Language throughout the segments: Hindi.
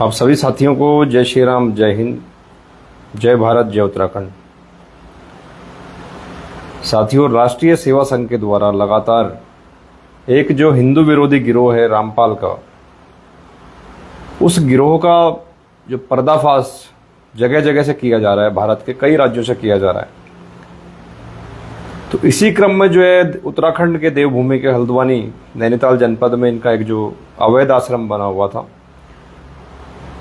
आप सभी साथियों को जय श्री राम, जय हिंद, जय भारत, जय उत्तराखंड। साथियों, राष्ट्रीय सेवा संघ के द्वारा लगातार एक जो हिंदू विरोधी गिरोह है रामपाल का, उस गिरोह का जो पर्दाफाश जगह जगह से किया जा रहा है, भारत के कई राज्यों से किया जा रहा है। तो इसी क्रम में जो है उत्तराखंड के देवभूमि के हल्द्वानी नैनीताल जनपद में इनका एक जो अवैध आश्रम बना हुआ था,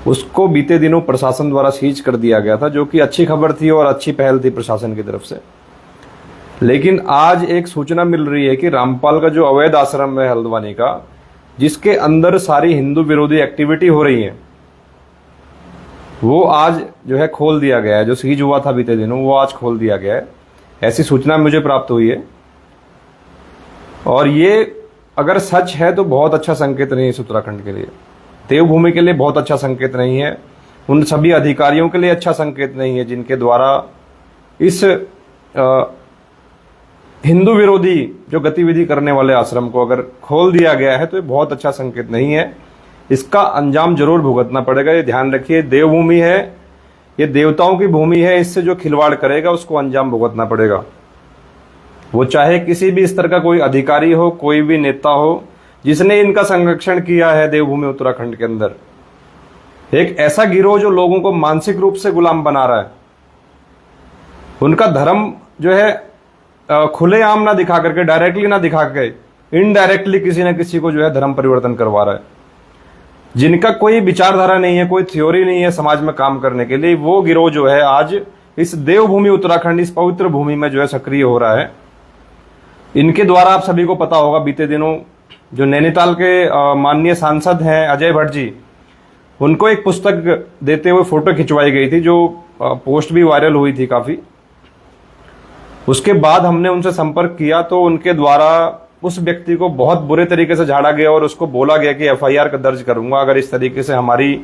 उसको बीते दिनों प्रशासन द्वारा सीज कर दिया गया था, जो कि अच्छी खबर थी और अच्छी पहल थी प्रशासन की तरफ से। लेकिन आज एक सूचना मिल रही है कि रामपाल का जो अवैध आश्रम है हल्द्वानी का, जिसके अंदर सारी हिंदू विरोधी एक्टिविटी हो रही है, वो आज जो है खोल दिया गया है। जो सीज हुआ था बीते दिनों, वो आज खोल दिया गया है, ऐसी सूचना मुझे प्राप्त हुई है। और ये अगर सच है तो बहुत अच्छा संकेत नहीं है इस उत्तराखंड के लिए, देवभूमि के लिए बहुत अच्छा संकेत नहीं है, उन सभी अधिकारियों के लिए अच्छा संकेत नहीं है जिनके द्वारा इस हिंदू विरोधी जो गतिविधि करने वाले आश्रम को अगर खोल दिया गया है तो ये बहुत अच्छा संकेत नहीं है। इसका अंजाम जरूर भुगतना पड़ेगा। ये ध्यान रखिए, देवभूमि है, ये देवताओं की भूमि है, इससे जो खिलवाड़ करेगा उसको अंजाम भुगतना पड़ेगा। वो चाहे किसी भी स्तर का कोई अधिकारी हो, कोई भी नेता हो, जिसने इनका संरक्षण किया है देवभूमि उत्तराखंड के अंदर। एक ऐसा गिरोह जो लोगों को मानसिक रूप से गुलाम बना रहा है, उनका धर्म जो है खुलेआम ना दिखा करके, डायरेक्टली ना दिखा के, इनडायरेक्टली किसी न किसी को जो है धर्म परिवर्तन करवा रहा है। जिनका कोई विचारधारा नहीं है, कोई थ्योरी नहीं है समाज में काम करने के लिए, वो गिरोह जो है आज इस देवभूमि उत्तराखंड, इस पवित्र भूमि में जो है सक्रिय हो रहा है। इनके द्वारा आप सभी को पता होगा, बीते दिनों जो नैनीताल के माननीय सांसद हैं अजय भट्ट जी, उनको एक पुस्तक देते हुए फोटो खिंचवाई गई थी, जो पोस्ट भी वायरल हुई थी काफी। उसके बाद हमने उनसे संपर्क किया तो उनके द्वारा उस व्यक्ति को बहुत बुरे तरीके से झाड़ा गया और उसको बोला गया कि एफआईआर दर्ज करूंगा अगर इस तरीके से हमारी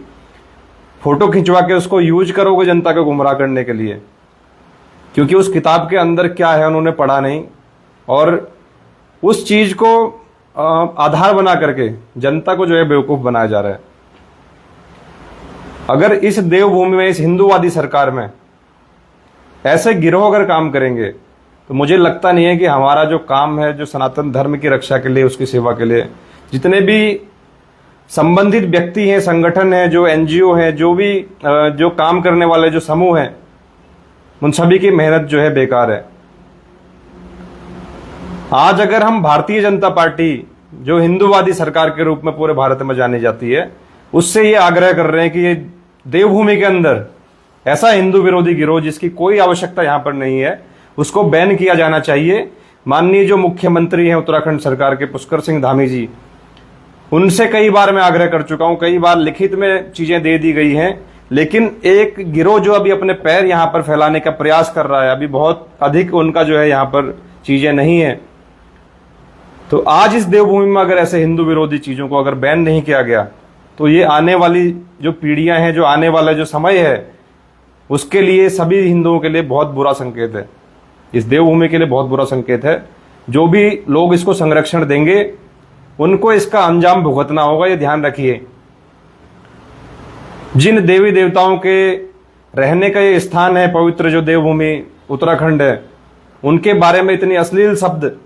फोटो खिंचवा के उसको यूज करोगे जनता को गुमराह करने के लिए। क्योंकि उस किताब के अंदर क्या है उन्होंने पढ़ा नहीं, और उस चीज को आधार बना करके जनता को जो है बेवकूफ बनाया जा रहा है। अगर इस देवभूमि में, इस हिंदूवादी सरकार में ऐसे गिरोह अगर काम करेंगे तो मुझे लगता नहीं है कि हमारा जो काम है, जो सनातन धर्म की रक्षा के लिए, उसकी सेवा के लिए जितने भी संबंधित व्यक्ति हैं, संगठन हैं, जो एनजीओ हैं, जो भी जो काम करने वाले जो समूह हैं, उन सभी की मेहनत जो है बेकार है। आज अगर हम भारतीय जनता पार्टी, जो हिंदूवादी सरकार के रूप में पूरे भारत में जानी जाती है, उससे ये आग्रह कर रहे हैं कि ये देवभूमि के अंदर ऐसा हिंदू विरोधी गिरोह जिसकी कोई आवश्यकता यहां पर नहीं है, उसको बैन किया जाना चाहिए। माननीय जो मुख्यमंत्री हैं उत्तराखंड सरकार के, पुष्कर सिंह धामी जी, उनसे कई बार मैं आग्रह कर चुका हूं, कई बार लिखित में चीजें दे दी गई हैं, लेकिन एक गिरोह जो अभी अपने पैर यहां पर फैलाने का प्रयास कर रहा है, अभी बहुत अधिक उनका जो है यहां पर चीजें नहीं है। तो आज इस देवभूमि में अगर ऐसे हिंदू विरोधी चीजों को अगर बैन नहीं किया गया तो ये आने वाली जो पीढ़ियां हैं, जो आने वाला जो समय है, उसके लिए, सभी हिंदुओं के लिए बहुत बुरा संकेत है। इस देवभूमि के लिए बहुत बुरा संकेत है। जो भी लोग इसको संरक्षण देंगे उनको इसका अंजाम भुगतना होगा, ये ध्यान रखिए। जिन देवी देवताओं के रहने का ये स्थान है, पवित्र जो देवभूमि उत्तराखंड है, उनके बारे में इतनी अश्लील शब्द,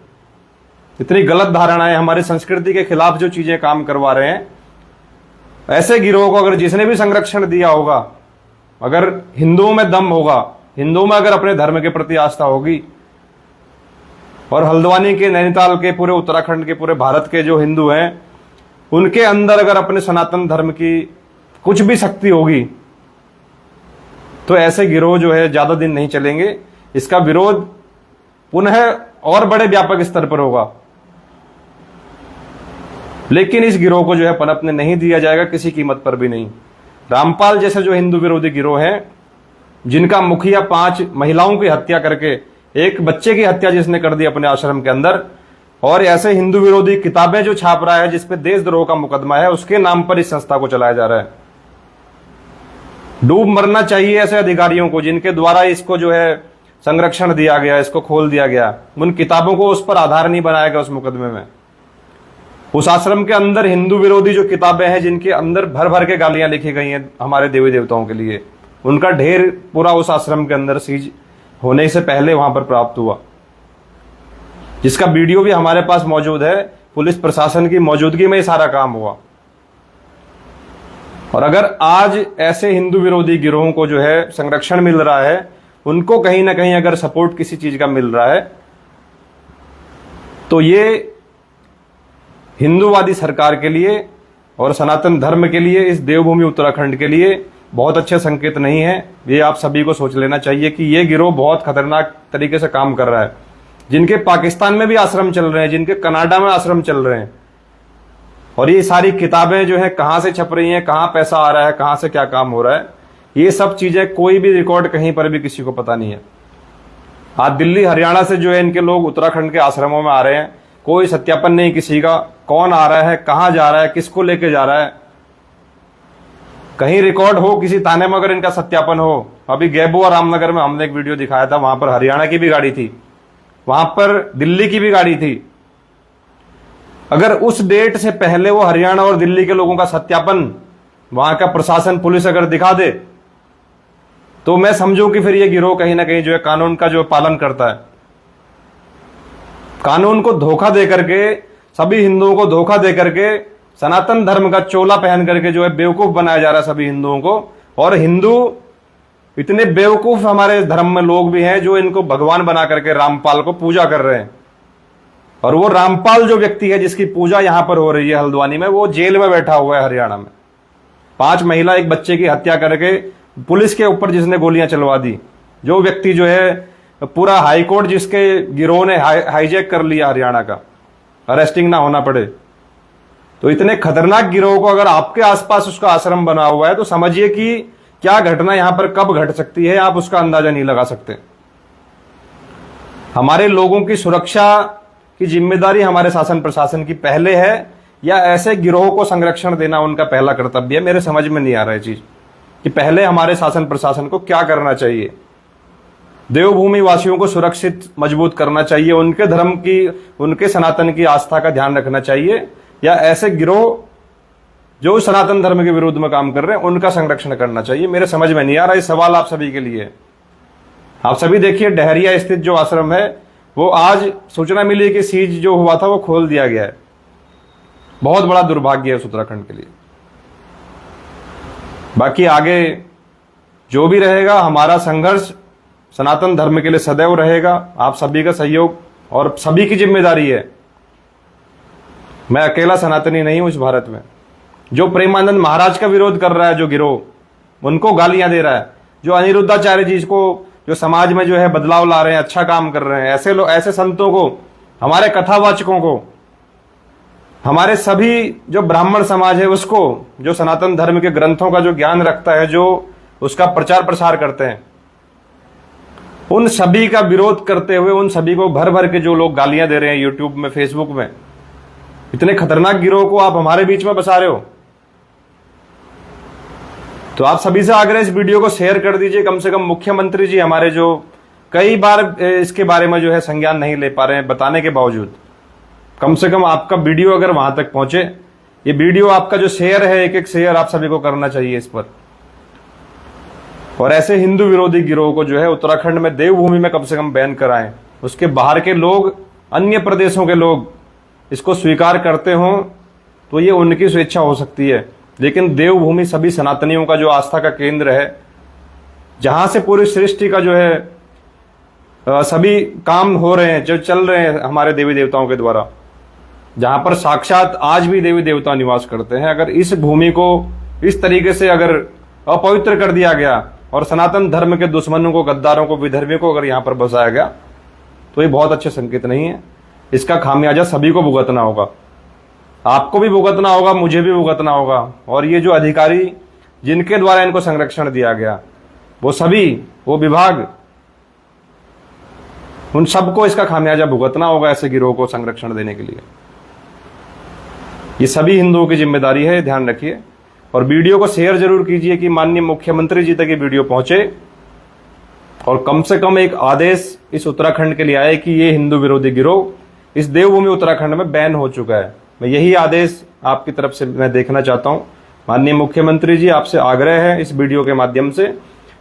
इतनी गलत धारणाएं, हमारी संस्कृति के खिलाफ जो चीजें काम करवा रहे हैं, ऐसे गिरोह को अगर जिसने भी संरक्षण दिया होगा, अगर हिंदुओं में दम होगा, हिंदुओं में अगर अपने धर्म के प्रति आस्था होगी, और हल्द्वानी के, नैनीताल के, पूरे उत्तराखंड के, पूरे भारत के जो हिंदू हैं, उनके अंदर अगर अपने सनातन धर्म की कुछ भी शक्ति होगी, तो ऐसे गिरोह जो है ज्यादा दिन नहीं चलेंगे। इसका विरोध पुनः और बड़े व्यापक स्तर पर होगा। लेकिन इस गिरोह को जो है पनपने नहीं दिया जाएगा, किसी कीमत पर भी नहीं। रामपाल जैसे जो हिंदू विरोधी गिरोह है, जिनका मुखिया 5 महिलाओं की हत्या करके, एक बच्चे की हत्या जिसने कर दी अपने आश्रम के अंदर, और ऐसे हिंदू विरोधी किताबें जो छाप रहा है, जिसपे देशद्रोह का मुकदमा है, उसके नाम पर इस संस्था को चलाया जा रहा है। डूब मरना चाहिए ऐसे अधिकारियों को जिनके द्वारा इसको जो है संरक्षण दिया गया, इसको खोल दिया गया। उन किताबों को उस पर आधार नहीं बनाया गया उस मुकदमे में। उस आश्रम के अंदर हिंदू विरोधी जो किताबें हैं, जिनके अंदर भर भर के गालियां लिखी गई हैं हमारे देवी देवताओं के लिए, उनका ढेर पूरा उस आश्रम के अंदर सीज होने से पहले वहां पर प्राप्त हुआ, जिसका वीडियो भी हमारे पास मौजूद है। पुलिस प्रशासन की मौजूदगी में ये सारा काम हुआ। और अगर आज ऐसे हिंदू विरोधी गिरोहों को जो है संरक्षण मिल रहा है, उनको कहीं ना कहीं अगर सपोर्ट किसी चीज का मिल रहा है, तो ये हिंदूवादी सरकार के लिए और सनातन धर्म के लिए, इस देवभूमि उत्तराखंड के लिए बहुत अच्छे संकेत नहीं है। ये आप सभी को सोच लेना चाहिए कि ये गिरोह बहुत खतरनाक तरीके से काम कर रहा है। जिनके पाकिस्तान में भी आश्रम चल रहे हैं, जिनके कनाडा में आश्रम चल रहे हैं, और ये सारी किताबें जो है कहां से छप रही हैं, कहां पैसा आ रहा है, कहां से क्या काम हो रहा है, ये सब चीजें कोई भी रिकॉर्ड कहीं पर भी किसी को पता नहीं है। आज दिल्ली हरियाणा से जो है इनके लोग उत्तराखंड के आश्रमों में आ रहे हैं, कोई सत्यापन नहीं किसी का, कौन आ रहा है, कहां जा रहा है, किसको लेके जा रहा है, कहीं रिकॉर्ड हो किसी थाने में, अगर इनका सत्यापन हो। अभी गैबू और रामनगर में हमने एक वीडियो दिखाया था, वहां पर हरियाणा की भी गाड़ी थी, वहां पर दिल्ली की भी गाड़ी थी। अगर उस डेट से पहले वो हरियाणा और दिल्ली के लोगों का सत्यापन वहां का प्रशासन, पुलिस अगर दिखा दे, तो मैं समझूं कि फिर ये गिरोह कहीं ना कहीं जो है कानून का जो पालन करता है। कानून को धोखा दे करके, सभी हिंदुओं को धोखा दे करके, सनातन धर्म का चोला पहन करके जो है बेवकूफ बनाया जा रहा है सभी हिंदुओं को। और हिंदू इतने बेवकूफ हमारे धर्म में लोग भी हैं जो इनको भगवान बना करके रामपाल को पूजा कर रहे हैं। और वो रामपाल जो व्यक्ति है जिसकी पूजा यहां पर हो रही है हल्द्वानी में, वो जेल में बैठा हुआ है हरियाणा में। 5 महिला, एक बच्चे की हत्या करके पुलिस के ऊपर जिसने गोलियां चलवा दी, जो व्यक्ति जो है पूरा हाईकोर्ट जिसके गिरोह ने हाईजैक कर लिया हरियाणा का, अरेस्टिंग ना होना पड़े। तो इतने खतरनाक गिरोह को अगर आपके आसपास उसका आश्रम बना हुआ है, तो समझिए कि क्या घटना यहां पर कब घट सकती है, आप उसका अंदाजा नहीं लगा सकते। हमारे लोगों की सुरक्षा की जिम्मेदारी हमारे शासन प्रशासन की पहले है, या ऐसे गिरोह को संरक्षण देना उनका पहला कर्तव्य है? मेरे समझ में नहीं आ रहा है चीज कि पहले हमारे शासन प्रशासन को क्या करना चाहिए। देवभूमि वासियों को सुरक्षित मजबूत करना चाहिए, उनके धर्म की, उनके सनातन की आस्था का ध्यान रखना चाहिए, या ऐसे गिरोह जो सनातन धर्म के विरुद्ध में काम कर रहे हैं उनका संरक्षण करना चाहिए? मेरे समझ में नहीं आ रहा। ये सवाल आप सभी के लिए। आप सभी देखिए, डहरिया स्थित जो आश्रम है, वो आज सूचना मिली कि सीज जो हुआ था वो खोल दिया गया है। बहुत बड़ा दुर्भाग्य है उस उत्तराखंड के लिए। बाकी आगे जो भी रहेगा, हमारा संघर्ष सनातन धर्म के लिए सदैव रहेगा। आप सभी का सहयोग और सभी की जिम्मेदारी है। मैं अकेला सनातनी नहीं हूं इस भारत में। जो प्रेमानंद महाराज का विरोध कर रहा है, जो गिरोह, उनको गालियां दे रहा है, जो अनिरुद्धाचार्य जी को, जो समाज में जो है बदलाव ला रहे हैं, अच्छा काम कर रहे हैं, ऐसे लोग, ऐसे संतों को, हमारे कथावाचकों को, हमारे सभी जो ब्राह्मण समाज है उसको, जो सनातन धर्म के ग्रंथों का जो ज्ञान रखता है, जो उसका प्रचार प्रसार करते हैं, उन सभी का विरोध करते हुए उन सभी को भर भर के जो लोग गालियां दे रहे हैं यूट्यूब में, फेसबुक में, इतने खतरनाक गिरोह को आप हमारे बीच में बसा रहे हो। तो आप सभी से आग्रह, इस वीडियो को शेयर कर दीजिए। कम से कम मुख्यमंत्री जी हमारे, जो कई बार इसके बारे में जो है संज्ञान नहीं ले पा रहे हैं बताने के बावजूद, कम से कम आपका वीडियो अगर वहां तक पहुंचे, ये वीडियो आपका जो शेयर है, एक एक शेयर आप सभी को करना चाहिए इस पर। और ऐसे हिंदू विरोधी गिरोह को जो है उत्तराखंड में, देवभूमि में कम से कम बैन कराएं। उसके बाहर के लोग, अन्य प्रदेशों के लोग इसको स्वीकार करते हों तो ये उनकी स्वेच्छा हो सकती है, लेकिन देवभूमि सभी सनातनियों का जो आस्था का केंद्र है, जहां से पूरी सृष्टि का जो है सभी काम हो रहे हैं, जो चल रहे हैं हमारे देवी देवताओं के द्वारा, जहां पर साक्षात आज भी देवी देवता निवास करते हैं, अगर इस भूमि को इस तरीके से अगर अपवित्र कर दिया गया और सनातन धर्म के दुश्मनों को, गद्दारों को, विधर्मियों को अगर यहां पर बसाया गया, तो ये बहुत अच्छे संकेत नहीं है। इसका खामियाजा सभी को भुगतना होगा। आपको भी भुगतना होगा, मुझे भी भुगतना होगा, और ये जो अधिकारी जिनके द्वारा इनको संरक्षण दिया गया, वो सभी, वो विभाग, उन सबको इसका खामियाजा भुगतना होगा ऐसे गिरोह को संरक्षण देने के लिए। ये सभी हिंदुओं की जिम्मेदारी है, ध्यान रखिए। और वीडियो को शेयर जरूर कीजिए कि माननीय मुख्यमंत्री जी तक ये वीडियो पहुंचे, और कम से कम एक आदेश इस उत्तराखंड के लिए आए कि ये हिंदू विरोधी गिरोह इस देवभूमि उत्तराखंड में बैन हो चुका है। मैं यही आदेश आपकी तरफ से मैं देखना चाहता हूं। माननीय मुख्यमंत्री जी, आपसे आग्रह है इस वीडियो के माध्यम से,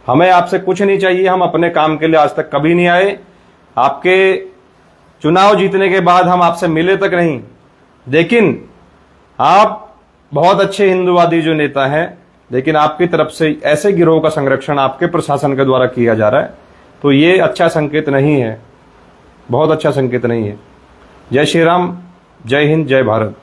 हमें आपसे कुछ नहीं चाहिए, हम अपने काम के लिए आज तक कभी नहीं आए, आपके चुनाव जीतने के बाद हम आपसे मिले तक नहीं, लेकिन आप बहुत अच्छे हिंदूवादी जो नेता हैं, लेकिन आपकी तरफ से ऐसे गिरोह का संरक्षण आपके प्रशासन के द्वारा किया जा रहा है, तो ये अच्छा संकेत नहीं है, बहुत अच्छा संकेत नहीं है। जय श्री राम, जय हिंद, जय भारत।